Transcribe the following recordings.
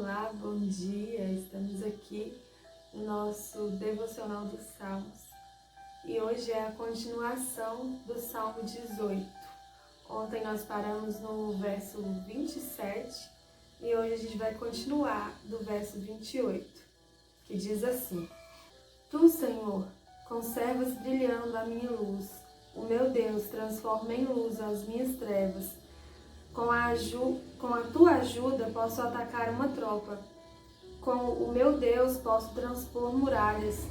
Olá, bom dia! Estamos aqui no nosso Devocional dos Salmos e hoje é a continuação do Salmo 18. Ontem nós paramos no verso 27 e hoje a gente vai continuar do verso 28, que diz assim: Tu, Senhor, conservas brilhando a minha luz, o meu Deus transforma em luz as minhas trevas. Com a tua ajuda posso atacar uma tropa. Com o meu Deus posso transpor muralhas.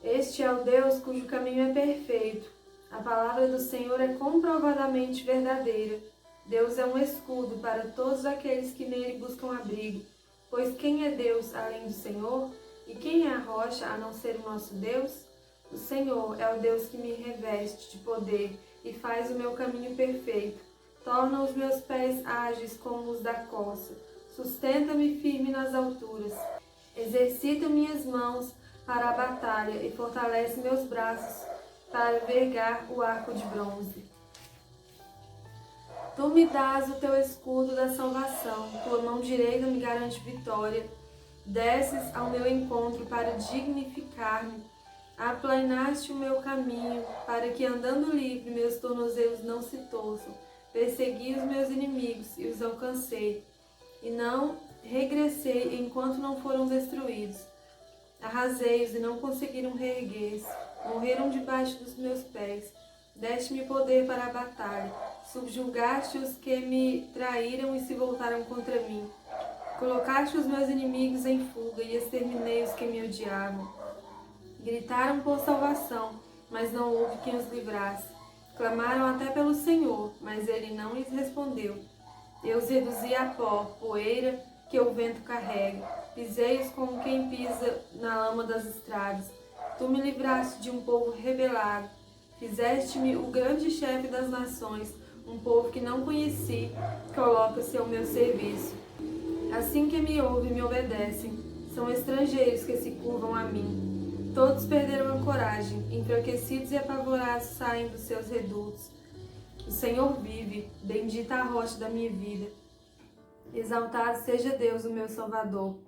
Este é o Deus cujo caminho é perfeito. A palavra do Senhor é comprovadamente verdadeira. Deus é um escudo para todos aqueles que nele buscam abrigo. Pois quem é Deus além do Senhor? E quem é a rocha a não ser o nosso Deus? O Senhor é o Deus que me reveste de poder e faz o meu caminho perfeito. Torna os meus pés ágeis como os da corça. Sustenta-me firme nas alturas. Exercita minhas mãos para a batalha e fortalece meus braços para vergar o arco de bronze. Tu me dás o teu escudo da salvação. Tua mão direita me garante vitória. Desces ao meu encontro para dignificar-me. Aplanaste o meu caminho para que, andando livre, meus tornozelos não se torçam. Persegui os meus inimigos e os alcancei, e não regressei enquanto não foram destruídos. Arrasei-os e não conseguiram reerguer-se, morreram debaixo dos meus pés. Deste-me poder para a batalha, subjugaste os que me traíram e se voltaram contra mim. Colocaste os meus inimigos em fuga e exterminei os que me odiavam. Gritaram por salvação, mas não houve quem os livrasse. Clamaram até pelo Senhor, mas ele não lhes respondeu. Eu os reduzi a pó, poeira que o vento carrega. Pisei-os como quem pisa na lama das estradas. Tu me livraste de um povo rebelado. Fizeste-me o grande chefe das nações, um povo que não conheci, coloca-se ao meu serviço. Assim que me ouvem e me obedecem, são estrangeiros que se curvam a mim. Todos perderam a coragem, enfraquecidos e apavorados saem dos seus redutos. O Senhor vive, bendita a rocha da minha vida. Exaltado seja Deus, o meu Salvador.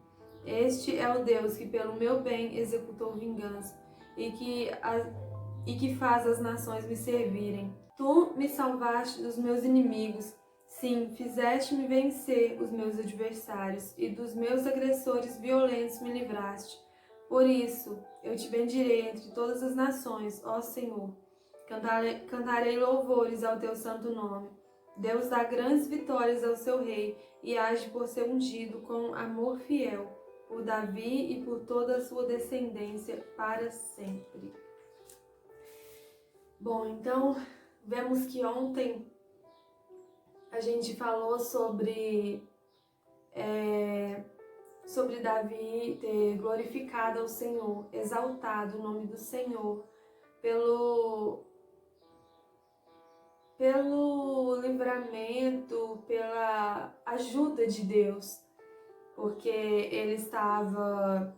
Este é o Deus que pelo meu bem executou vingança e que faz as nações me servirem. Tu me salvaste dos meus inimigos. Sim, fizeste-me vencer os meus adversários e dos meus agressores violentos me livraste. Por isso, eu te bendirei entre todas as nações, ó Senhor. Cantarei louvores ao teu santo nome. Deus dá grandes vitórias ao seu rei e age por seu ungido com amor fiel, por Davi e por toda a sua descendência para sempre. Bom, então, vemos que ontem a gente falou sobre Davi ter glorificado ao Senhor, exaltado o nome do Senhor pelo livramento, pela ajuda de Deus, porque ele estava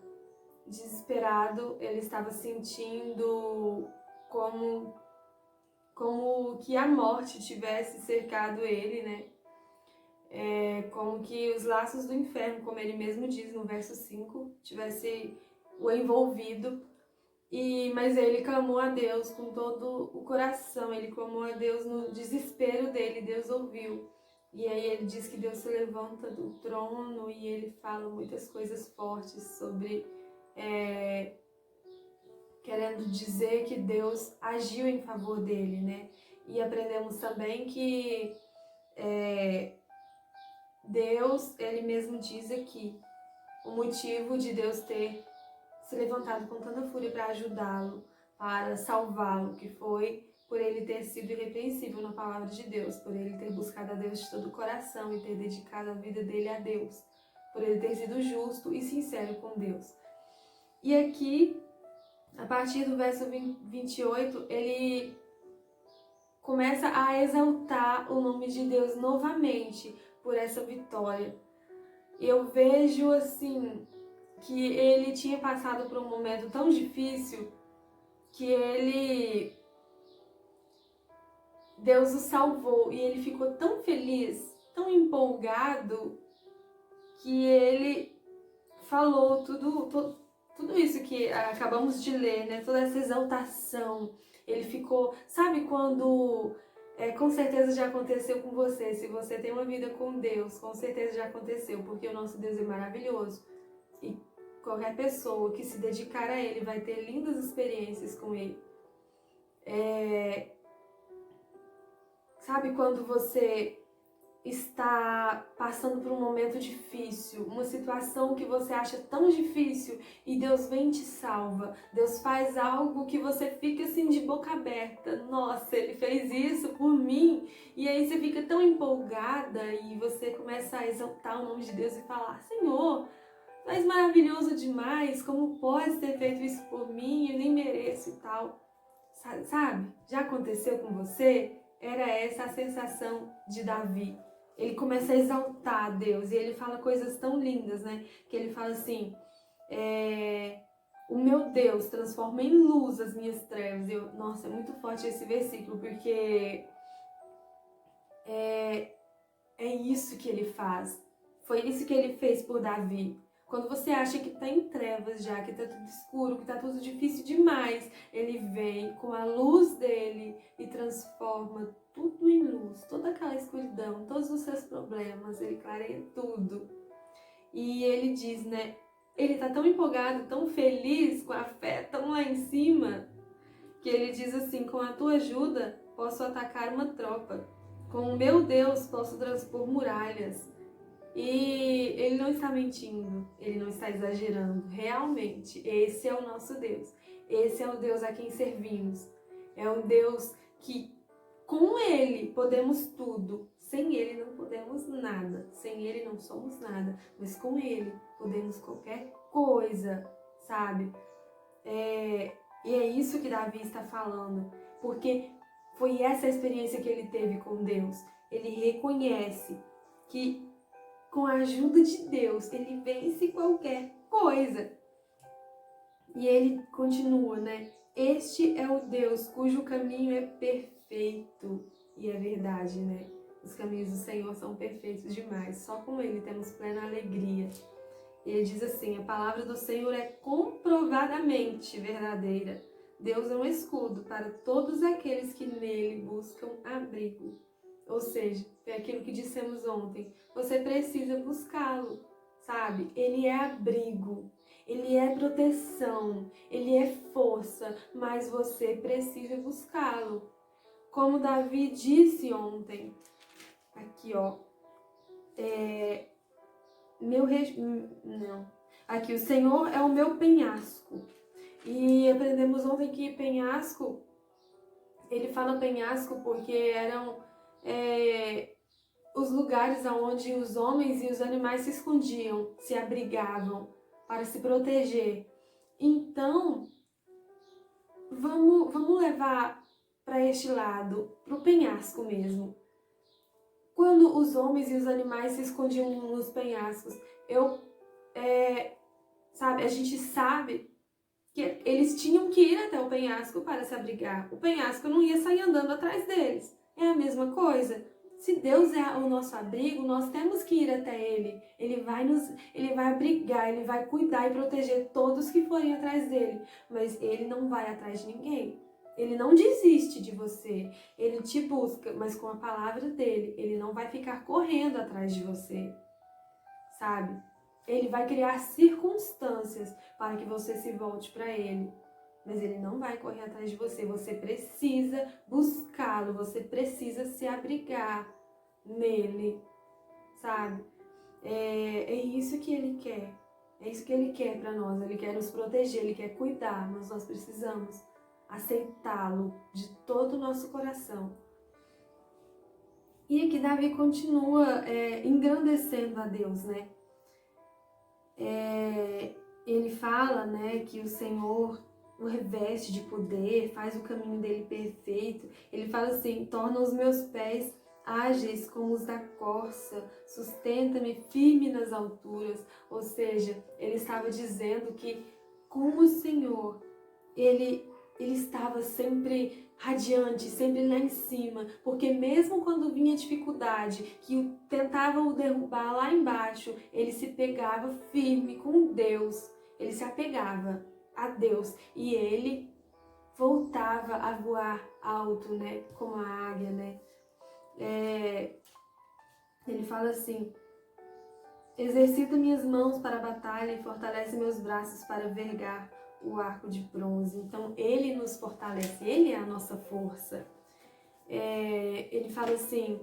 desesperado, ele estava sentindo como que a morte tivesse cercado ele, né? Como que os laços do inferno, como ele mesmo diz no verso 5, tivesse o envolvido. Mas ele clamou a Deus com todo o coração, ele clamou a Deus no desespero dele, Deus ouviu. E aí ele diz que Deus se levanta do trono e ele fala muitas coisas fortes sobre, querendo dizer que Deus agiu em favor dele, né? E aprendemos também que Deus, ele mesmo diz aqui, o motivo de Deus ter se levantado com tanta fúria para ajudá-lo, para salvá-lo, que foi por ele ter sido irrepreensível na palavra de Deus, por ele ter buscado a Deus de todo o coração e ter dedicado a vida dele a Deus, por ele ter sido justo e sincero com Deus. E aqui, a partir do verso 28, ele começa a exaltar o nome de Deus novamente por essa vitória. Eu vejo assim que ele tinha passado por um momento tão difícil que Deus o salvou e ele ficou tão feliz, tão empolgado, que ele falou tudo isso que acabamos de ler, né? Toda essa exaltação. Ele ficou, sabe quando com certeza já aconteceu com você, se você tem uma vida com Deus, com certeza já aconteceu, porque o nosso Deus é maravilhoso. E qualquer pessoa que se dedicar a Ele vai ter lindas experiências com Ele. Sabe quando você está passando por um momento difícil, uma situação que você acha tão difícil e Deus vem e te salva. Deus faz algo que você fica assim de boca aberta. Nossa, Ele fez isso por mim. E aí você fica tão empolgada e você começa a exaltar o nome de Deus e falar: Senhor, tu és maravilhoso demais, como pode ter feito isso por mim? Eu nem mereço e tal. Sabe? Já aconteceu com você? Era essa a sensação de Davi. Ele começa a exaltar a Deus e ele fala coisas tão lindas, né? Que ele fala assim, o meu Deus transforma em luz as minhas trevas. Nossa, é muito forte esse versículo, porque é isso que ele faz. Foi isso que ele fez por Davi. Quando você acha que está em trevas já, que está tudo escuro, que está tudo difícil demais, ele vem com a luz dele e transforma tudo em luz, toda aquela escuridão, todos os seus problemas, ele clareia tudo. E ele diz, né, ele está tão empolgado, tão feliz, com a fé tão lá em cima, que ele diz assim: com a tua ajuda posso atacar uma tropa, com o meu Deus posso transpor muralhas. E ele não está mentindo, ele não está exagerando. Realmente, esse é o nosso Deus. Esse é o Deus a quem servimos. É um Deus que, com Ele, podemos tudo. Sem Ele não podemos nada. Sem Ele não somos nada. Mas com Ele podemos qualquer coisa, sabe? E é isso que Davi está falando. Porque foi essa a experiência que ele teve com Deus. Ele reconhece que com a ajuda de Deus, ele vence qualquer coisa. E ele continua, né? Este é o Deus cujo caminho é perfeito. E é verdade, né? Os caminhos do Senhor são perfeitos demais. Só com Ele temos plena alegria. Ele diz assim: a palavra do Senhor é comprovadamente verdadeira. Deus é um escudo para todos aqueles que nele buscam abrigo. Ou seja, é aquilo que dissemos ontem. Você precisa buscá-lo, sabe? Ele é abrigo, ele é proteção, ele é força, mas você precisa buscá-lo. Como Davi disse ontem, aqui ó, aqui, o Senhor é o meu penhasco. E aprendemos ontem que penhasco, ele fala penhasco porque eram os lugares onde os homens e os animais se escondiam, se abrigavam para se proteger. Então, vamos levar para este lado, para o penhasco mesmo. Quando os homens e os animais se escondiam nos penhascos, a gente sabe que eles tinham que ir até o penhasco para se abrigar. O penhasco não ia sair andando atrás deles. É a mesma coisa. Se Deus é o nosso abrigo, nós temos que ir até Ele. Ele vai abrigar, Ele vai cuidar e proteger todos que forem atrás dele. Mas Ele não vai atrás de ninguém. Ele não desiste de você. Ele te busca, mas com a palavra dele. Ele não vai ficar correndo atrás de você, sabe? Ele vai criar circunstâncias para que você se volte para Ele. Mas Ele não vai correr atrás de você. Você precisa buscá-lo. Você precisa se abrigar nele, sabe? É isso que Ele quer. É isso que Ele quer para nós. Ele quer nos proteger. Ele quer cuidar. Mas nós precisamos aceitá-lo de todo o nosso coração. E aqui Davi continua engrandecendo a Deus, né? Ele fala, né, que o Senhor o reveste de poder, faz o caminho dele perfeito. Ele fala assim: torna os meus pés ágeis como os da corça, sustenta-me firme nas alturas. Ou seja, ele estava dizendo que com o Senhor, ele ele estava sempre radiante, sempre lá em cima, porque mesmo quando vinha dificuldade, que tentavam o derrubar lá embaixo, ele se pegava firme com Deus, ele se apegava a Deus e ele voltava a voar alto, né, como a águia, né. Ele fala assim: exercita minhas mãos para a batalha e fortalece meus braços para vergar o arco de bronze. Então ele nos fortalece, ele é a nossa força. Ele fala assim: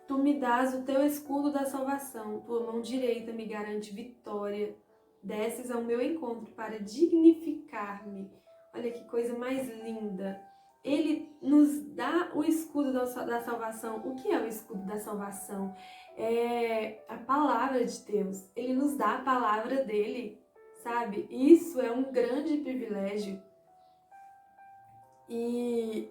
tu me dás o teu escudo da salvação, tua mão direita me garante vitória, desces ao meu encontro para dignificar-me. Olha que coisa mais linda. Ele nos dá o escudo da salvação. O que é o escudo da salvação? É a palavra de Deus. Ele nos dá a palavra dele, sabe? Isso é um grande privilégio. E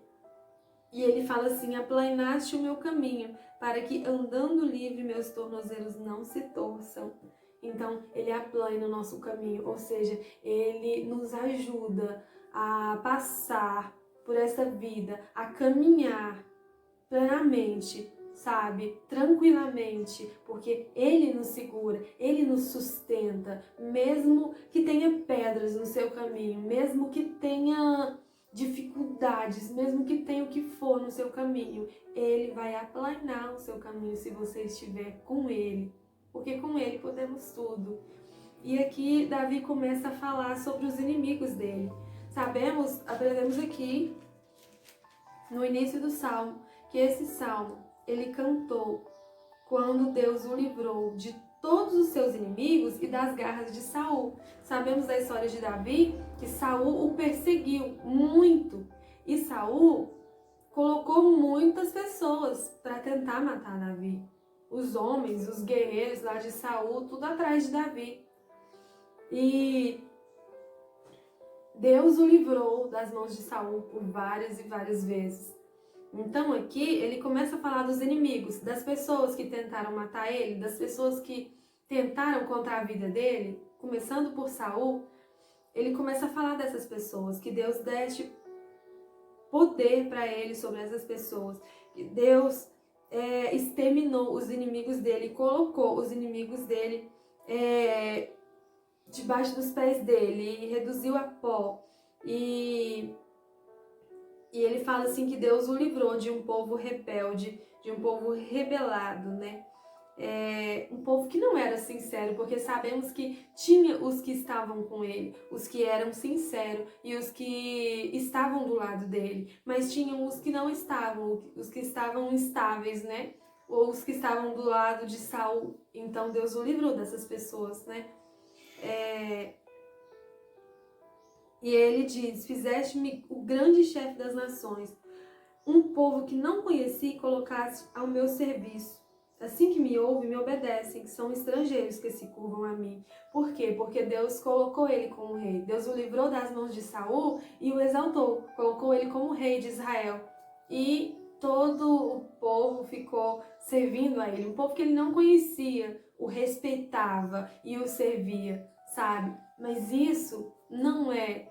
ele fala assim: aplainaste o meu caminho, para que andando livre meus tornozelos não se torçam. Então, ele aplana o nosso caminho, ou seja, ele nos ajuda a passar por essa vida, a caminhar plenamente, sabe? Tranquilamente, porque ele nos segura, ele nos sustenta, mesmo que tenha pedras no seu caminho, mesmo que tenha dificuldades, mesmo que tenha o que for no seu caminho, ele vai aplanar o seu caminho se você estiver com ele, porque com ele podemos tudo. E aqui Davi começa a falar sobre os inimigos dele. Aprendemos aqui no início do Salmo, que esse Salmo ele cantou quando Deus o livrou de todos os seus inimigos e das garras de Saul. Sabemos da história de Davi que Saul o perseguiu muito e Saul colocou muitas pessoas para tentar matar Davi. Os homens, os guerreiros lá de Saul, tudo atrás de Davi. E Deus o livrou das mãos de Saul por várias e várias vezes. Então aqui ele começa a falar dos inimigos, das pessoas que tentaram matar ele, das pessoas que tentaram contra a vida dele, começando por Saul. Ele começa a falar dessas pessoas, que Deus deste poder para ele sobre essas pessoas, que Deus exterminou os inimigos dele, colocou os inimigos dele debaixo dos pés dele e reduziu a pó. E ele fala assim que Deus o livrou de um povo rebelde, de um povo rebelado, né? Um povo que não era sincero, porque sabemos que tinha os que estavam com ele, os que eram sinceros e os que estavam do lado dele, mas tinham os que não estavam, os que estavam instáveis, né? Ou os que estavam do lado de Saul. Então Deus o livrou dessas pessoas, né? E ele diz: fizeste-me o grande chefe das nações, um povo que não conheci colocaste ao meu serviço. Assim que me ouvem, me obedecem, que são estrangeiros que se curvam a mim. Por quê? Porque Deus colocou ele como rei. Deus o livrou das mãos de Saul e o exaltou. Colocou ele como rei de Israel. E todo o povo ficou servindo a ele. Um povo que ele não conhecia, o respeitava e o servia, sabe? Mas isso não é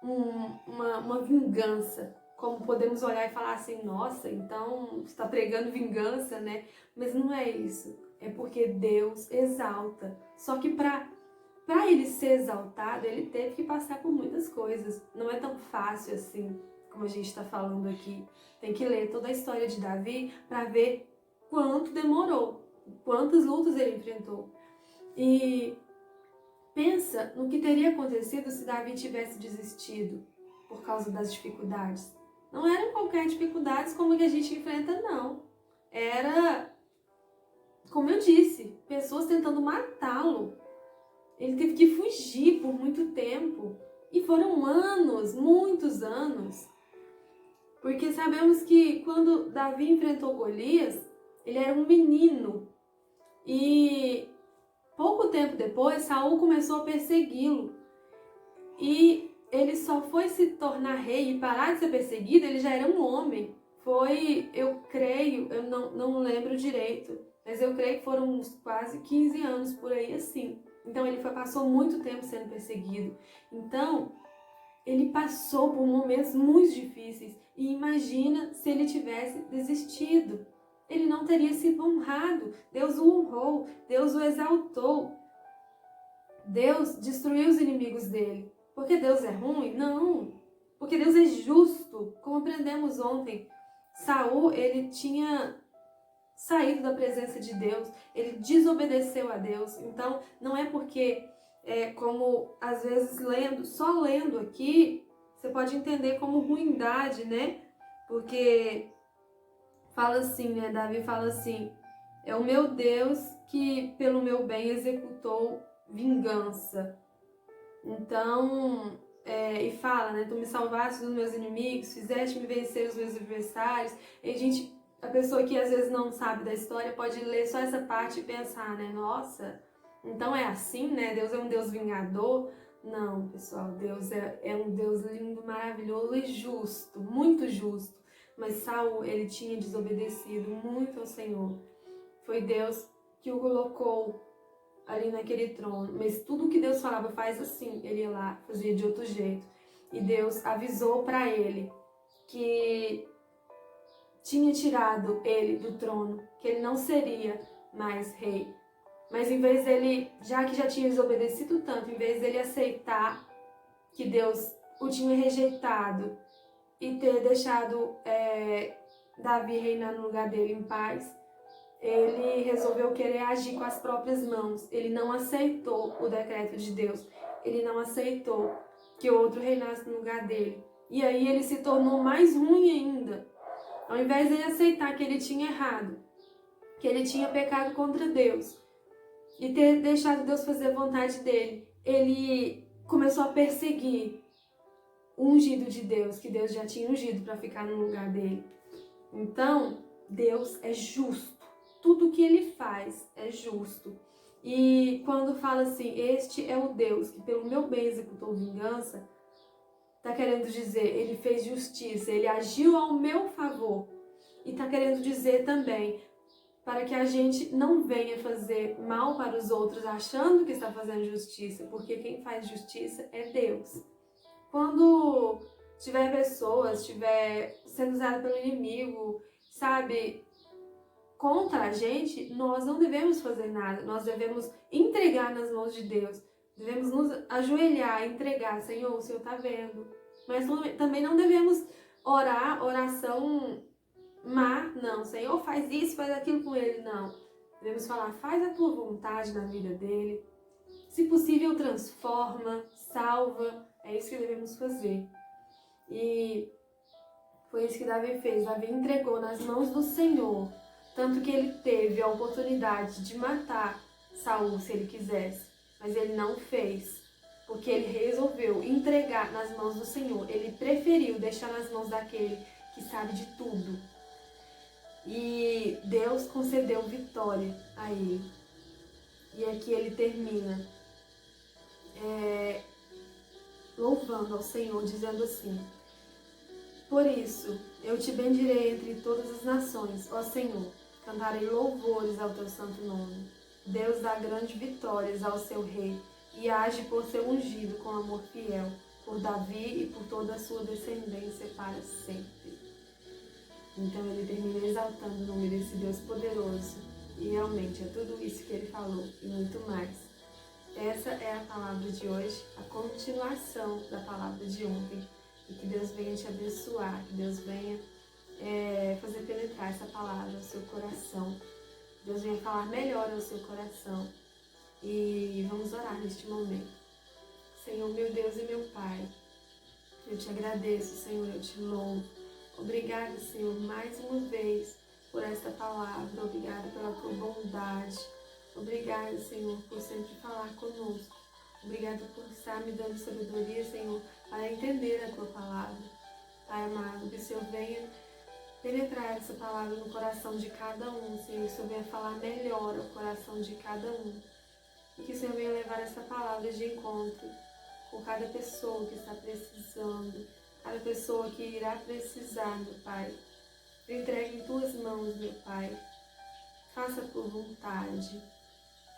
uma vingança, como podemos olhar e falar assim: nossa, então está pregando vingança, né? Mas não é isso, é porque Deus exalta. Só que para ele ser exaltado, ele teve que passar por muitas coisas. Não é tão fácil assim, como a gente está falando aqui. Tem que ler toda a história de Davi para ver quanto demorou, quantas lutas ele enfrentou. E pensa no que teria acontecido se Davi tivesse desistido por causa das dificuldades. Não eram qualquer dificuldades como que a gente enfrenta, não. Era, como eu disse, pessoas tentando matá-lo. Ele teve que fugir por muito tempo. E foram anos, muitos anos. Porque sabemos que quando Davi enfrentou Golias, ele era um menino. E pouco tempo depois, Saul começou a persegui-lo. E ele só foi se tornar rei e parar de ser perseguido, ele já era um homem. Foi, eu creio, eu não lembro direito, mas eu creio que foram uns quase 15 anos por aí assim. Então ele passou muito tempo sendo perseguido. Então, ele passou por momentos muito difíceis e imagina se ele tivesse desistido. Ele não teria sido honrado. Deus o honrou, Deus o exaltou. Deus destruiu os inimigos dele. Porque Deus é ruim? Não. Porque Deus é justo. Como aprendemos ontem, Saul, ele tinha saído da presença de Deus, ele desobedeceu a Deus. Então, não é porque, como às vezes só lendo aqui, você pode entender como ruindade, né? Porque fala assim, né? Davi fala assim, é o meu Deus que pelo meu bem executou vingança. Então, e fala, né? Tu me salvaste dos meus inimigos, fizeste-me vencer os meus adversários. E a pessoa que às vezes não sabe da história pode ler só essa parte e pensar, né? Nossa, então é assim, né? Deus é um Deus vingador. Não, pessoal, Deus é um Deus lindo, maravilhoso e justo, muito justo. Mas Saul, ele tinha desobedecido muito ao Senhor. Foi Deus que o colocou ali naquele trono, mas tudo que Deus falava, faz assim, ele ia lá, fazia de outro jeito. E Deus avisou para ele que tinha tirado ele do trono, que ele não seria mais rei. Mas em vez dele, já que já tinha desobedecido tanto, em vez dele aceitar que Deus o tinha rejeitado e ter deixado Davi reinar no lugar dele em paz, ele resolveu querer agir com as próprias mãos. Ele não aceitou o decreto de Deus. Ele não aceitou que outro reinasse no lugar dele. E aí ele se tornou mais ruim ainda. Ao invés de ele aceitar que ele tinha errado, que ele tinha pecado contra Deus e ter deixado Deus fazer a vontade dele, ele começou a perseguir o ungido de Deus, que Deus já tinha ungido para ficar no lugar dele. Então, Deus é justo. Tudo que ele faz é justo. E quando fala assim, este é o Deus que pelo meu bem executou vingança, está querendo dizer, ele fez justiça, ele agiu ao meu favor. E está querendo dizer também, para que a gente não venha fazer mal para os outros achando que está fazendo justiça, porque quem faz justiça é Deus. Quando tiver pessoas, estiver sendo usada pelo inimigo, sabe, contra a gente, nós não devemos fazer nada. Nós devemos entregar nas mãos de Deus. Devemos nos ajoelhar, entregar. Senhor, o Senhor está vendo. Mas também não devemos orar, oração má. Não, Senhor, faz isso, faz aquilo com ele. Não. Devemos falar, faz a tua vontade na vida dele. Se possível, transforma, salva. É isso que devemos fazer. E foi isso que Davi fez. Davi entregou nas mãos do Senhor. Tanto que ele teve a oportunidade de matar Saul se ele quisesse. Mas ele não fez. Porque ele resolveu entregar nas mãos do Senhor. Ele preferiu deixar nas mãos daquele que sabe de tudo. E Deus concedeu vitória a ele. E aqui ele termina louvando ao Senhor, dizendo assim: por isso, eu te bendirei entre todas as nações, ó Senhor. Cantarei louvores ao teu santo nome. Deus dá grandes vitórias ao seu rei e age por seu ungido com amor fiel, por Davi e por toda a sua descendência para sempre. Então ele termina exaltando o nome desse Deus poderoso. E realmente é tudo isso que ele falou e muito mais. Essa é a palavra de hoje, a continuação da palavra de ontem. E que Deus venha te abençoar, que Deus venha fazer penetrar essa palavra ao seu coração. Deus venha falar melhor ao seu coração. E vamos orar neste momento. Senhor, meu Deus e meu Pai, eu te agradeço, Senhor, eu te louvo. Obrigada, Senhor, mais uma vez por esta palavra. Obrigada pela tua bondade. Obrigada, Senhor, por sempre falar conosco. Obrigada por estar me dando sabedoria, Senhor, para entender a tua palavra. Pai amado, que o Senhor venha penetrar essa palavra no coração de cada um, Senhor. Que o Senhor venha falar melhor ao coração de cada um. E que o Senhor venha levar essa palavra de encontro com cada pessoa que está precisando, cada pessoa que irá precisar, meu Pai. Eu entrego em tuas mãos, meu Pai. Faça por vontade.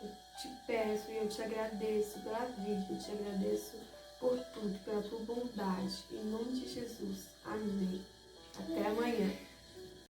Eu te peço e eu te agradeço pela vida, eu te agradeço por tudo, pela tua bondade. Em nome de Jesus. Amém. Até amanhã.